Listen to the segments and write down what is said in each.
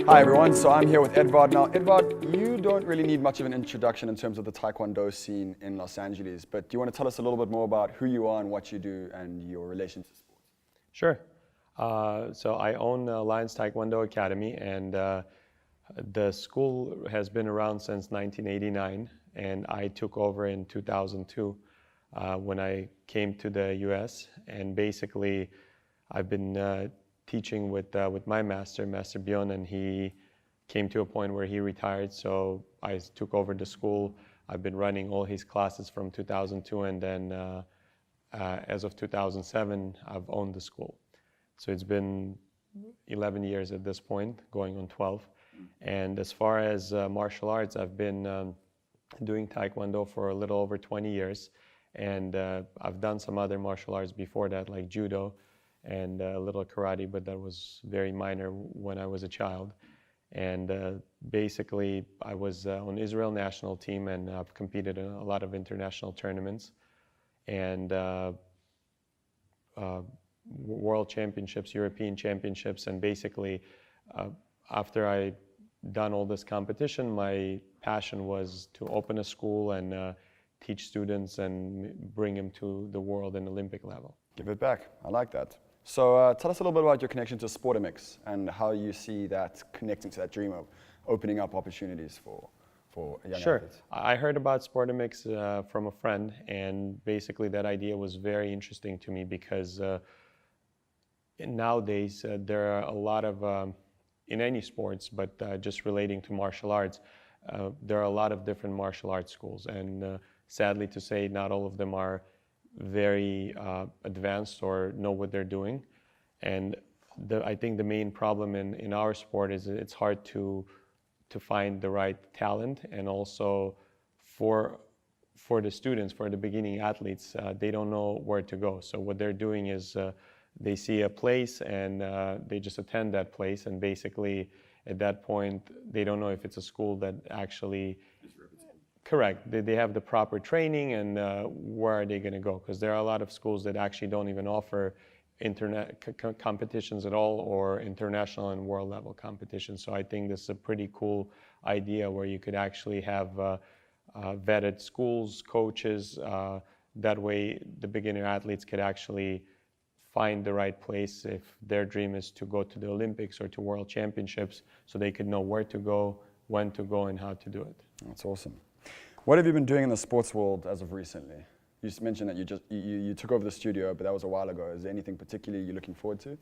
Hi everyone, so I'm here with Edvart. Now Edvart, you don't really need much of an introduction in terms of the Taekwondo scene in Los Angeles, but do you want to tell us a little bit more about who you are and what you do and your relation to sports? Sure. So I own Lions Taekwondo Academy, and the school has been around since 1989, and I took over in 2002 when I came to the US, and basically I've been teaching with my master, Master Bjorn, and he came to a point where he retired, so I took over the school. I've been running all his classes from 2002, and then as of 2007, I've owned the school. So it's been 11 years at this point, going on 12. And as far as martial arts, I've been doing Taekwondo for a little over 20 years. And I've done some other martial arts before that, like judo and a little karate, but that was very minor when I was a child. And basically, I was on Israel national team, and I've competed in a lot of international tournaments. And world championships, European championships, and basically after I done all this competition, my passion was to open a school and teach students and bring them to the world and Olympic level. Give it back. I like that. So tell us a little bit about your connection to Sportamix and how you see that connecting to that dream of opening up opportunities for young athletes. I heard about Sportamix from a friend, and basically that idea was very interesting to me because nowadays there are a lot of, in any sports, but just relating to martial arts, there are a lot of different martial arts schools, and sadly to say, not all of them are very advanced or know what they're doing. And I think the main problem in our sport is it's hard to find the right talent, and also for the students, for the beginning athletes, they don't know where to go. So what they're doing is they see a place and they just attend that place, and basically at that point they don't know if it's a school that actually correct. They have the proper training, and where are they going to go? Because there are a lot of schools that actually don't even offer internet competitions at all, or international and world level competitions. So I think this is a pretty cool idea where you could actually have vetted schools, coaches. That way the beginner athletes could actually find the right place if their dream is to go to the Olympics or to World Championships, so they could know where to go, when to go, and how to do it. That's awesome. What have you been doing in the sports world as of recently? You just mentioned that you took over the studio, but that was a while ago. Is there anything particularly you're looking forward to?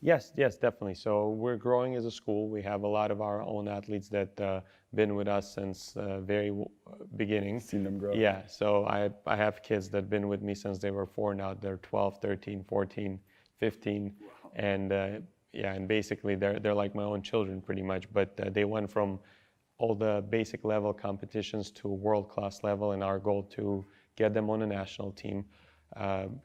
Yes, definitely. So we're growing as a school. We have a lot of our own athletes that been with us since very beginning. Seen them grow. Yeah, so I have kids that been with me since they were 4. Now they're 12, 13, 14, 15. Wow. And yeah, and basically they're like my own children pretty much, but they went from all the basic level competitions to world-class level, and our goal to get them on a national team,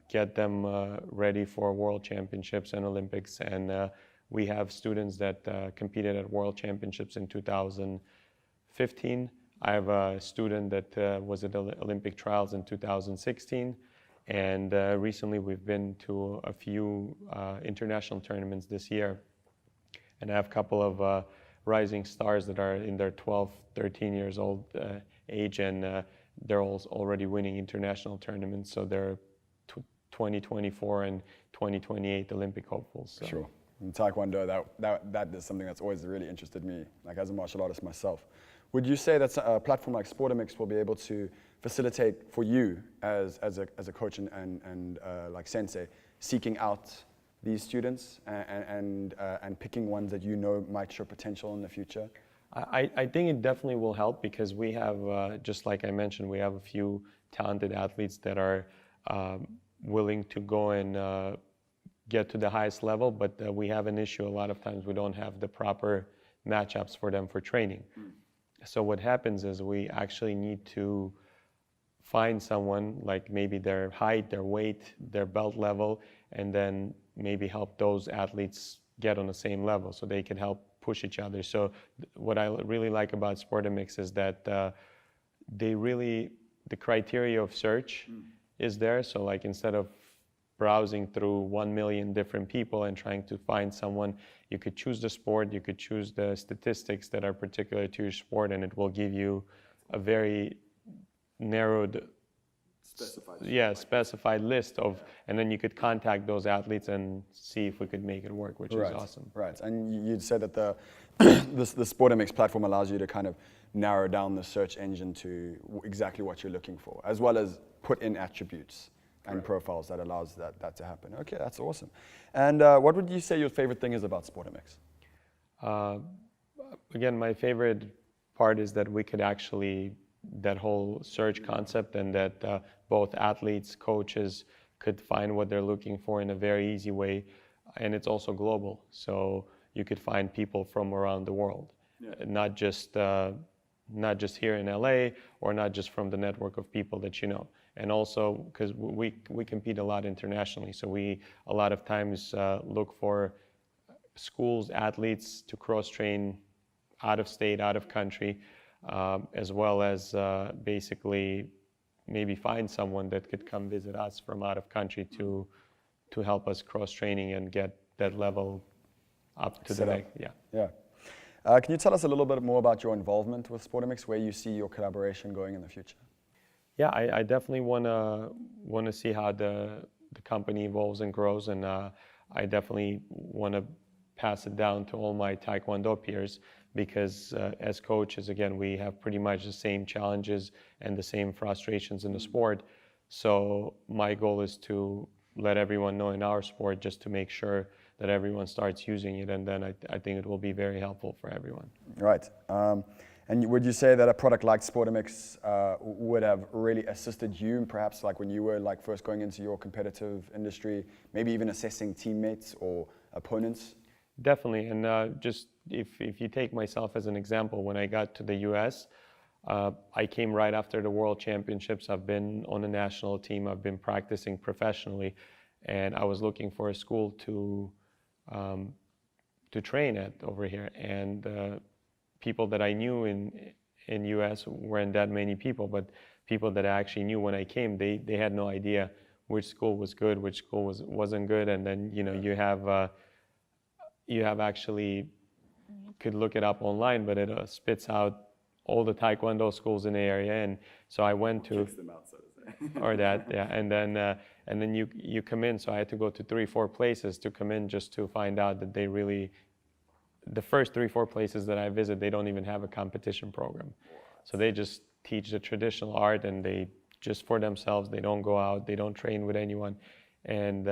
get them ready for World Championships and Olympics. And we have students that competed at World Championships in 2015. I have a student that was at the Olympic trials in 2016. And recently we've been to a few international tournaments this year. And I have a couple of rising stars that are in their 12, 13 years old age, and they're all already winning international tournaments. So they're 2024 and 2028 Olympic hopefuls. So. Sure. In Taekwondo, that is something that's always really interested me, like as a martial artist myself. Would you say that a platform like Sportamix will be able to facilitate for you as a coach and like sensei, seeking out these students and picking ones that you know might show potential in the future? I think it definitely will help, because we have, just like I mentioned, we have a few talented athletes that are willing to go and get to the highest level, but we have an issue. A lot of times we don't have the proper matchups for them for training. So what happens is we actually need to find someone, like maybe their height, their weight, their belt level, and then maybe help those athletes get on the same level so they can help push each other. So what I really like about Sportamix is that the criteria of search is there. So like instead of browsing through 1 million different people and trying to find someone. You could choose the sport, you could choose the statistics that are particular to your sport, and it will give you a very narrowed, specified list of, and then you could contact those athletes and see if we could make it work, which is awesome. Right, and you'd said that the the Sportamix platform allows you to kind of narrow down the search engine to exactly what you're looking for, as well as put in attributes and profiles that allows that to happen. Okay, that's awesome. And what would you say your favorite thing is about Sportamix? Again, my favorite part is that we could actually, that whole search concept, and that both athletes, coaches could find what they're looking for in a very easy way. And it's also global. So you could find people from around the world, not just here in LA, or not just from the network of people that you know. And also, because we compete a lot internationally, so we a lot of times look for schools, athletes to cross-train out of state, out of country, as well as basically maybe find someone that could come visit us from out of country to help us cross-training and get that level up to the next. Yeah. Can you tell us a little bit more about your involvement with Sportamix, where you see your collaboration going in the future? Yeah, I definitely want to see how the company evolves and grows, and I definitely want to pass it down to all my Taekwondo peers, because as coaches, again, we have pretty much the same challenges and the same frustrations in the sport. So my goal is to let everyone know in our sport, just to make sure that everyone starts using it, and then I think it will be very helpful for everyone. Right. And would you say that a product like Sportamix would have really assisted you, perhaps like when you were like first going into your competitive industry, maybe even assessing teammates or opponents? Definitely, and just if you take myself as an example, when I got to the US, I came right after the World Championships. I've been on a national team, I've been practicing professionally, and I was looking for a school to train at over here. And people that I knew in US weren't that many people, but people that I actually knew when I came, they had no idea which school was good, which school wasn't good. And then you have actually could look it up online, but it spits out all the Taekwondo schools in the area. And so I went to Kicks them out, so to say. or that, yeah. And then you come in. So I had to go to 3-4 places to come in, just to find out that they really, the first 3-4 places that I visit, they don't even have a competition program. So they just teach the traditional art, and they just for themselves. They don't go out, they don't train with anyone. And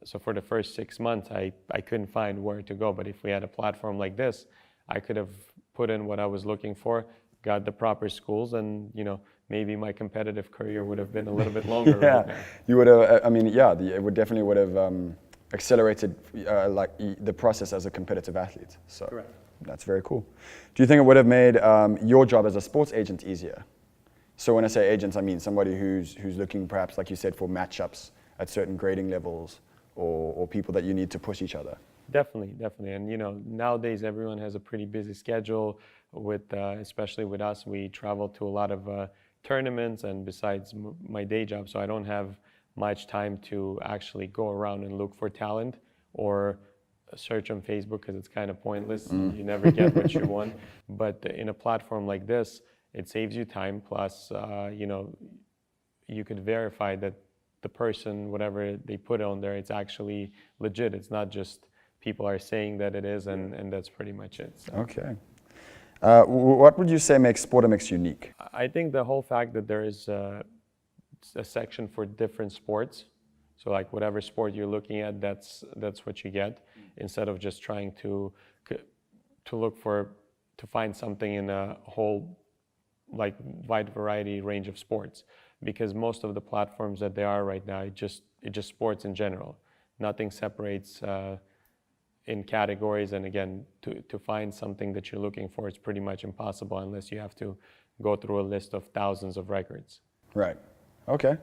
so for the first 6 months, I couldn't find where to go. But if we had a platform like this, I could have put in what I was looking for, got the proper schools, and maybe my competitive career would have been a little bit longer. Yeah, right now. you would have. I mean, yeah, it would definitely would have accelerated the process as a competitive athlete. So Correct. That's very cool. Do you think it would have made your job as a sports agent easier? So when I say agents, I mean somebody who's looking, perhaps like you said, for matchups at certain grading levels, or people that you need to push each other. Definitely. And nowadays everyone has a pretty busy schedule. With especially with us, we travel to a lot of tournaments, and besides my day job, so I don't have much time to actually go around and look for talent or search on Facebook, because it's kind of pointless. You never get what you want. But in a platform like this, it saves you time. Plus, you could verify that the person, whatever they put on there, it's actually legit. It's not just people are saying that it is, and that's pretty much it. So. Okay. What would you say makes Sportamix unique? I think the whole fact that there is a section for different sports. So like whatever sport you're looking at, that's what you get, instead of just trying to find something in a whole like wide variety range of sports. Because most of the platforms that there are right now, it's just sports in general. Nothing separates in categories, and again, to find something that you're looking for, it's pretty much impossible unless you have to go through a list of thousands of records. Right. Okay.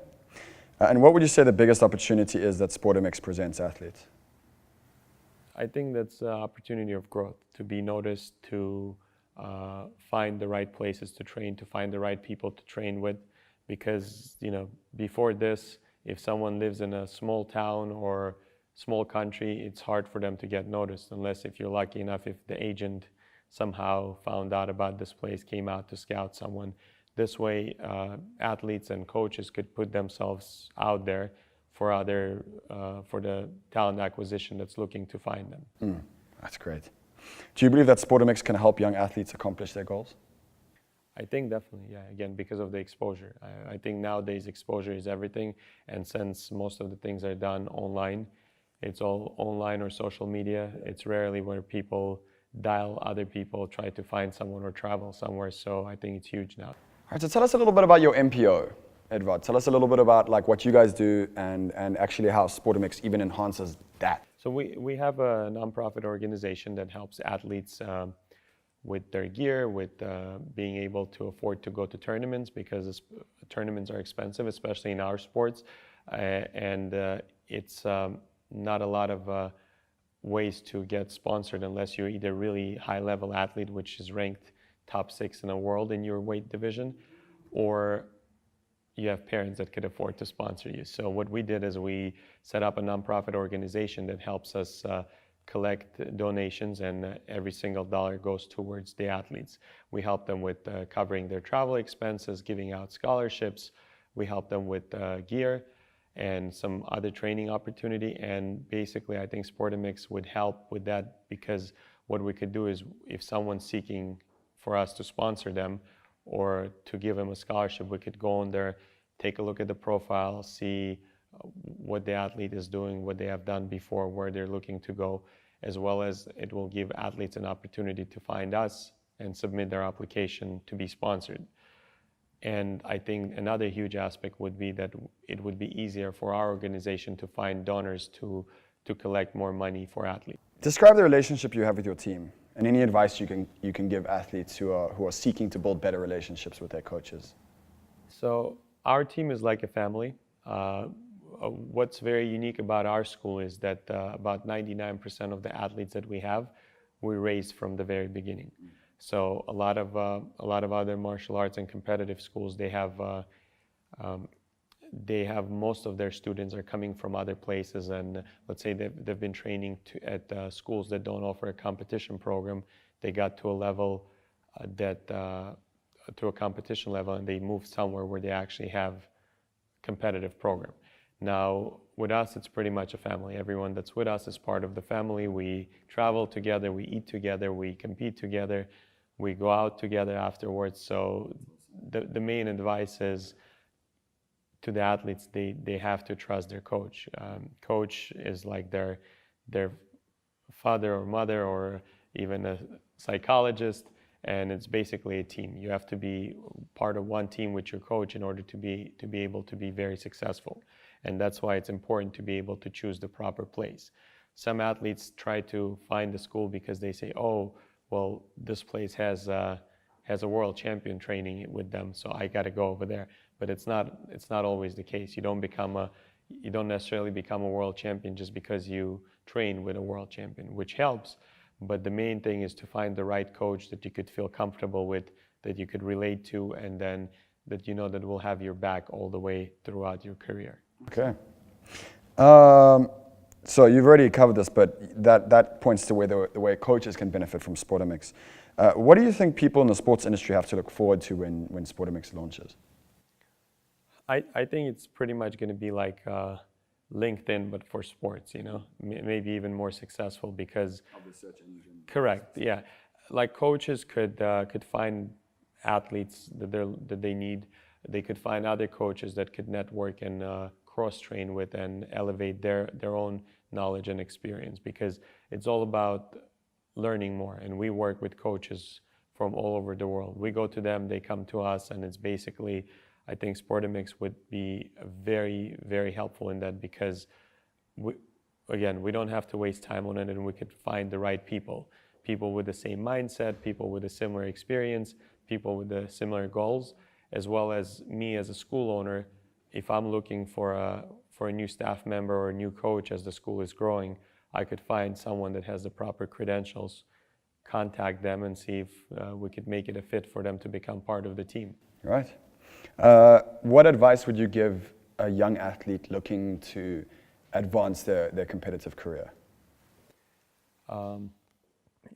And what would you say the biggest opportunity is that Sportamix presents athletes? I think that's the opportunity of growth, to be noticed, to find the right places to train, to find the right people to train with. Because before this, If someone lives in a small town or small country, it's hard for them to get noticed unless if you're lucky enough, if the agent somehow found out about this place, came out to scout someone. This way, athletes and coaches could put themselves out there for for the talent acquisition that's looking to find them. That's great. Do you believe that Sportamix can help young athletes accomplish their goals? I think definitely, yeah. Again, because of the exposure. I think nowadays exposure is everything. And since most of the things are done online, it's all online or social media. It's rarely where people dial other people, try to find someone or travel somewhere. So I think it's huge now. All right, so tell us a little bit about your MPO, Edvart. Tell us a little bit about like what you guys do and actually how Sportamix even enhances that. So we have a nonprofit organization that helps athletes with their gear, with being able to afford to go to tournaments, because tournaments are expensive, especially in our sports. It's not a lot of ways to get sponsored unless you're either really high-level athlete, which is ranked top 6 in the world in your weight division, or you have parents that could afford to sponsor you. So what we did is we set up a nonprofit organization that helps us collect donations, and every single dollar goes towards the athletes. We help them with covering their travel expenses, giving out scholarships. We help them with gear and some other training opportunity. And basically, I think Sportamix would help with that, because what we could do is if someone's seeking for us to sponsor them or to give them a scholarship, we could go on there, take a look at the profile, see what the athlete is doing, what they have done before, where they're looking to go, as well as it will give athletes an opportunity to find us and submit their application to be sponsored. And I think another huge aspect would be that it would be easier for our organization to find donors to collect more money for athletes. Describe the relationship you have with your team and any advice you can give athletes who are seeking to build better relationships with their coaches. So our team is like a family. What's very unique about our school is that about 99% of the athletes that we have, we raised from the very beginning. So a lot of other martial arts and competitive schools, they have most of their students are coming from other places, and let's say they've been training at schools that don't offer a competition program. They got to a level to a competition level, and they moved somewhere where they actually have competitive program. Now, with us, it's pretty much a family. Everyone that's with us is part of the family. We travel together, we eat together, we compete together, we go out together afterwards. So the main advice is to the athletes, they have to trust their coach. Coach is like their father or mother or even a psychologist, and it's basically a team. You have to be part of one team with your coach in order to be able to be very successful. And that's why it's important to be able to choose the proper place. Some athletes try to find the school because they say, oh, well, this place has a world champion training with them, so I got to go over there. But it's not always the case. You don't necessarily become a world champion just because you train with a world champion, which helps. But the main thing is to find the right coach that you could feel comfortable with, that you could relate to, and then that you know that will have your back all the way throughout your career. Okay. So you've already covered this, but that points to the way coaches can benefit from Sportamix. What do you think people in the sports industry have to look forward to when Sportamix launches? I think it's pretty much going to be like LinkedIn, but for sports, maybe even more successful because... Of the search engine. Correct, yeah. Like coaches could find athletes that they need. They could find other coaches that could network and cross-train with and elevate their own knowledge and experience, because it's all about learning more. And we work with coaches from all over the world. We go to them, they come to us, and it's basically, I think Sportamix would be very, very helpful in that, because we don't have to waste time on it, and we could find the right people with the same mindset, people with a similar experience, people with the similar goals, as well as me as a school owner. If I'm looking for a new staff member or a new coach as the school is growing, I could find someone that has the proper credentials, contact them, and see if we could make it a fit for them to become part of the team. Right. What advice would you give a young athlete looking to advance their competitive career?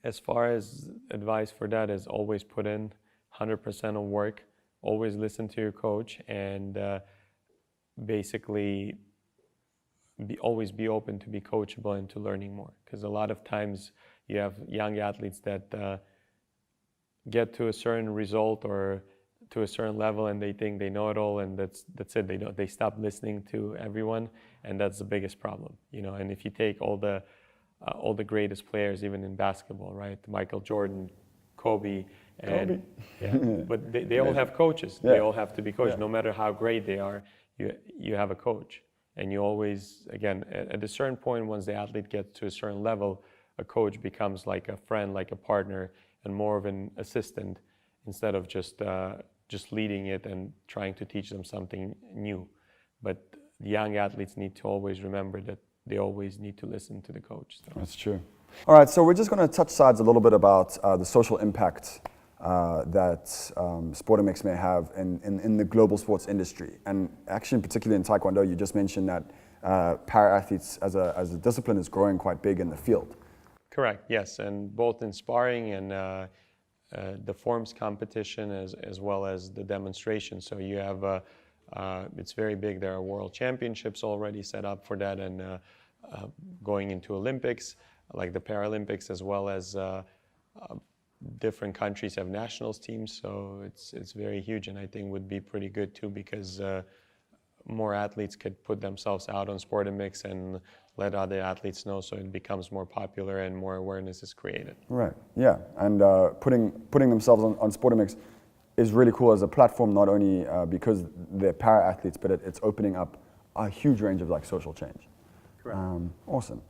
As far as advice for that is always put in 100% of work, always listen to your coach, and basically always be open to be coachable and to learning more. Because a lot of times you have young athletes that get to a certain result or to a certain level and they think they know it all, and that's it. They stop listening to everyone, and that's the biggest problem. And if you take all the greatest players, even in basketball, right? Michael Jordan, Kobe, and yeah, but they all have coaches. Yeah. They all have to be coached. Yeah. No matter how great they are, you have a coach, and you always, again, at a certain point, once the athlete gets to a certain level, a coach becomes like a friend, like a partner, and more of an assistant instead of just leading it and trying to teach them something new. But the young athletes need to always remember that they always need to listen to the coach. So. That's true. All right, so we're just going to touch sides a little bit about the social impact that Sportamix may have in the global sports industry. And actually, particularly in Taekwondo, you just mentioned that para-athletes as a discipline is growing quite big in the field. Correct, yes, and both in sparring and the forms competition as well as the demonstration. So you have, it's very big. There are world championships already set up for that, and going into Olympics, like the Paralympics, as well as different countries have nationals teams. So it's very huge, and I think would be pretty good too, because more athletes could put themselves out on Sportamix and let other athletes know, so it becomes more popular and more awareness is created. Right, yeah, and putting themselves on Sportamix is really cool as a platform, not only because they're para-athletes, but it's opening up a huge range of like social change. Correct. Awesome.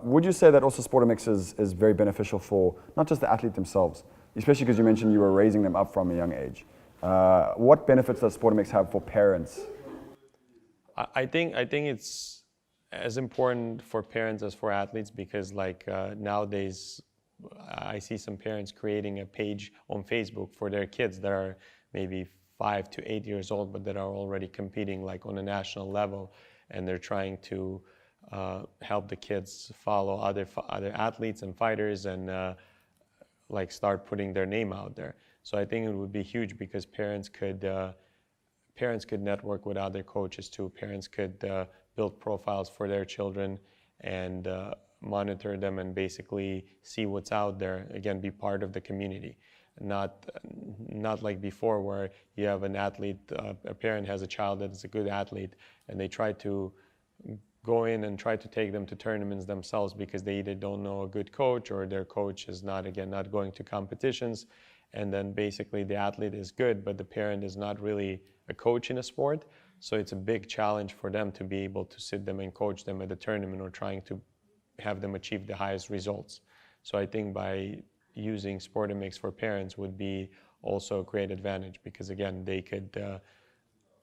Would you say that also Sportamix is very beneficial for not just the athlete themselves, especially because you mentioned you were raising them up from a young age? What benefits does Sportamix have for parents? I think it's as important for parents as for athletes, because like nowadays I see some parents creating a page on Facebook for their kids that are maybe 5 to 8 years old, but that are already competing like on a national level, and they're trying to help the kids follow other athletes and fighters, and like start putting their name out there. So I think it would be huge, because parents could network with other coaches too. Parents could build profiles for their children and monitor them and basically see what's out there. Again, be part of the community. Not like before, where you have an athlete, a parent has a child that is a good athlete, and they try to go in and try to take them to tournaments themselves because they either don't know a good coach, or their coach is not going to competitions. And then basically the athlete is good, but the parent is not really a coach in a sport. So it's a big challenge for them to be able to sit them and coach them at the tournament, or trying to have them achieve the highest results. So I think by using Sportamix for parents would be also a great advantage, because again, they could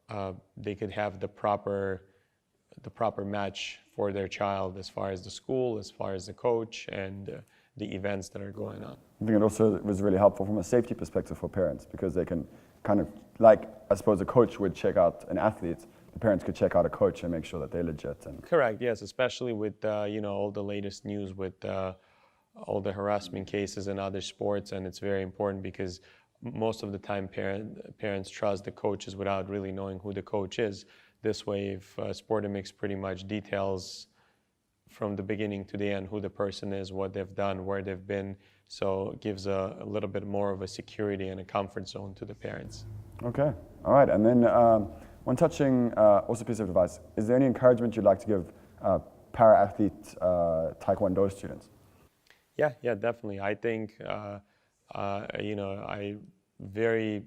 have the proper match for their child, as far as the school, as far as the coach, and the events that are going on. I think it also was really helpful from a safety perspective for parents, because they can kind of, like, I suppose a coach would check out an athlete, the parents could check out a coach and make sure that they're legit. And correct, yes, especially with all the latest news with all the harassment cases in other sports, and it's very important, because most of the time parents trust the coaches without really knowing who the coach is. This way, if Sportamix pretty much details from the beginning to the end who the person is, what they've done, where they've been, so it gives a little bit more of a security and a comfort zone to the parents. Okay, all right, and then when touching also a piece of advice, is there any encouragement you'd like to give para-athlete Taekwondo students? Yeah, definitely. I think, I very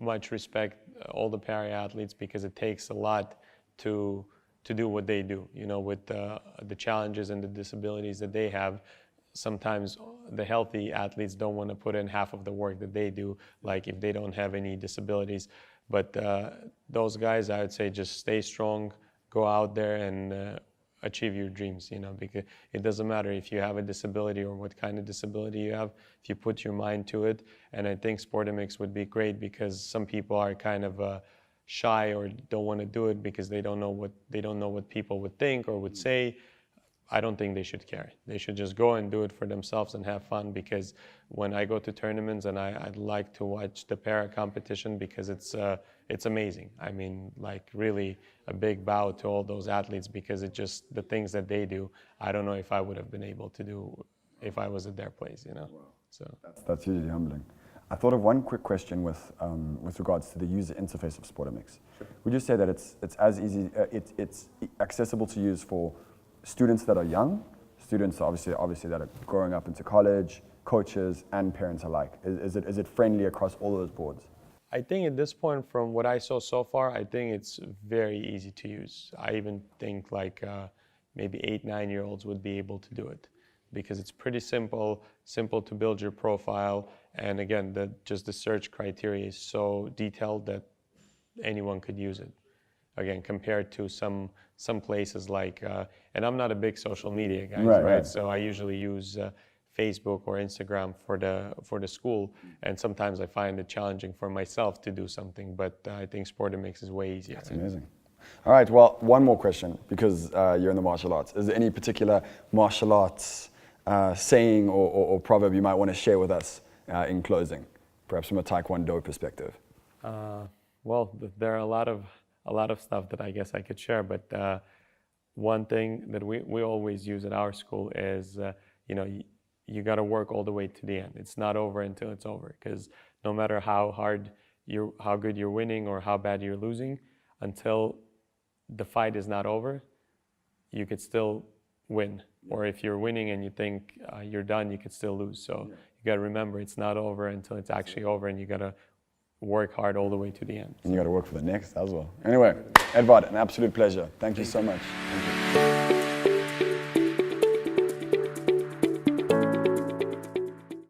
much respect all the para-athletes, because it takes a lot to do what they do, with the challenges and the disabilities that they have. Sometimes the healthy athletes don't want to put in half of the work that they do, like if they don't have any disabilities. But those guys, I would say, just stay strong, go out there and achieve your dreams, because it doesn't matter if you have a disability or what kind of disability you have, if you put your mind to it. And I think Sportamix would be great, because some people are kind of shy or don't want to do it because they don't know what people would think or would say, I don't think they should care. They should just go and do it for themselves and have fun, because when I go to tournaments, and I'd like to watch the para competition because it's amazing. I mean, like, really a big bow to all those athletes, because it just, the things that they do, I don't know if I would have been able to do if I was at their place, you know. Wow. So That's hugely humbling. I thought of one quick question with regards to the user interface of Sportamix. Sure. Would you say that it's as easy, it's accessible to use for students that are young, students obviously that are growing up into college, coaches and parents alike? Is it friendly across all those boards? I think at this point, from what I saw so far, I think it's very easy to use. I even think like maybe 8-9-year-olds would be able to do it, because it's pretty simple to build your profile. And again, just the search criteria is so detailed that anyone could use it. Again, compared to some places like, and I'm not a big social media guy, right? So I usually use Facebook or Instagram for the school, and sometimes I find it challenging for myself to do something, but I think Sportamix is way easier. That's amazing. All right, well, one more question, because you're in the martial arts. Is there any particular martial arts saying or proverb you might want to share with us in closing, perhaps from a Taekwondo perspective? Well, there are a lot of stuff that I guess I could share, but one thing that we always use at our school is, you got to work all the way to the end. It's not over until it's over, because no matter how good you're winning or how bad you're losing, until the fight is not over, you could still win. Or if you're winning and you think you're done, you could still lose. So you got to remember, it's not over until it's actually over, and you got to work hard all the way to the end. And you got to work for the next as well. Anyway, Edvart, an absolute pleasure. Thank you so much. Thank you.